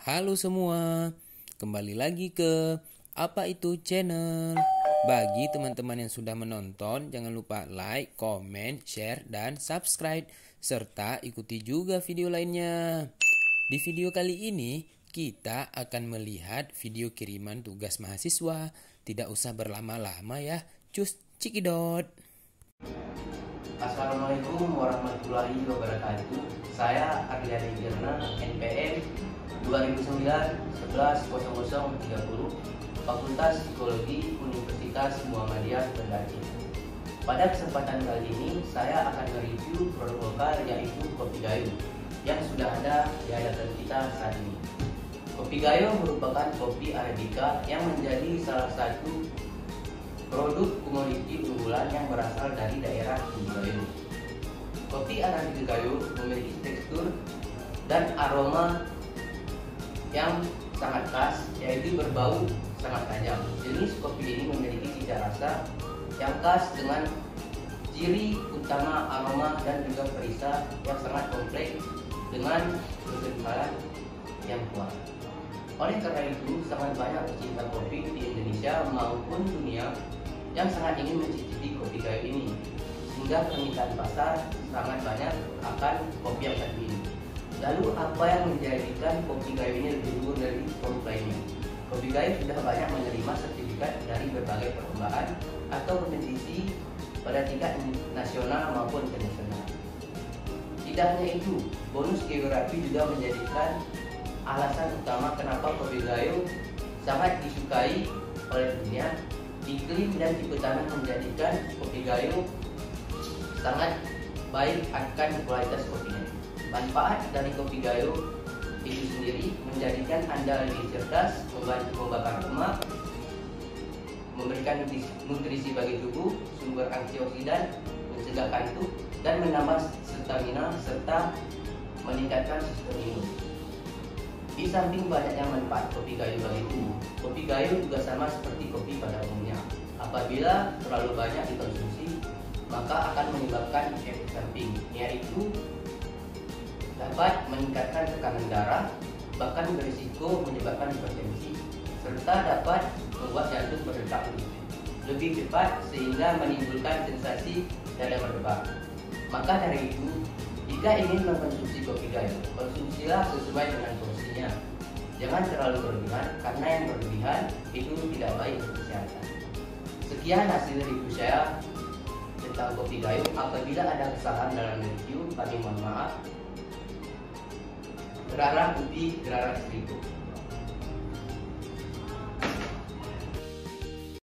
Halo semua, kembali lagi ke Apa Itu Channel. Bagi teman-teman yang sudah menonton, jangan lupa like, comment, share, dan subscribe. Serta ikuti juga video lainnya. Di video kali ini, kita akan melihat video kiriman tugas mahasiswa. Tidak usah berlama-lama ya, cus cikidot. Assalamualaikum warahmatullahi wabarakatuh. Saya Ardiani Girna, NPM 2009-11-0030, Fakultas Psikologi Universitas Muhammadiyah Kendari. Pada kesempatan kali ini, saya akan mereview produk lokal yaitu Kopi Gayo yang sudah ada di hadapan kita saat ini. Kopi Gayo merupakan kopi Arabica yang menjadi salah satu produk komoditi unggulan yang berasal dari daerah Gayo. Kopi Arabica Gayo memiliki tekstur dan aroma yang sangat khas, yaitu berbau sangat tajam. Jenis kopi ini memiliki cita rasa yang khas dengan ciri utama aroma dan juga perisa yang sangat kompleks dengan kekentalan yang kuat. Oleh karena itu, sangat banyak pecinta kopi di Indonesia maupun dunia yang sangat ingin mencicipi kopi Gayo ini, sehingga permintaan pasar sangat banyak akan kopi yang satu ini. Lalu apa yang menjadikan Kopi Gayo ini lebih unggul dari produk lainnya? Kopi Gayo sudah banyak menerima sertifikat dari berbagai perlombaan atau kompetisi pada tingkat nasional maupun internasional. Tidak hanya itu, bonus geografi juga menjadikan alasan utama kenapa Kopi Gayo sangat disukai oleh dunia. Iklim dan tipe tanah menjadikan Kopi Gayo sangat baik akan kualitas kopinya. Manfaat dari Kopi Gayo itu sendiri menjadikan Anda lebih cerdas, membantu membakar lemak, memberikan nutrisi bagi tubuh, sumber antioksidan, mencegah kantuk, dan menambah stamina serta meningkatkan sistem imun. Di samping banyaknya manfaat Kopi Gayo bagi tubuh, Kopi Gayo juga sama seperti kopi pada umumnya. Apabila terlalu banyak dikonsumsi, maka akan menyebabkan efek samping, yaitu dapat meningkatkan tekanan darah, bahkan berisiko menyebabkan hipertensi, serta dapat membuat jantung berdetak lebih cepat sehingga menimbulkan sensasi dada berdebar. Maka dari itu, jika ingin mengkonsumsi Kopi Gayo, konsumsilah sesuai dengan porsinya. Jangan terlalu berlebihan, karena yang berlebihan itu tidak baik untuk kesehatan. Sekian hasil review saya tentang Kopi Gayo. Apabila ada kesalahan dalam review, kami mohon maaf. Gerarah putih, gerarah seribu.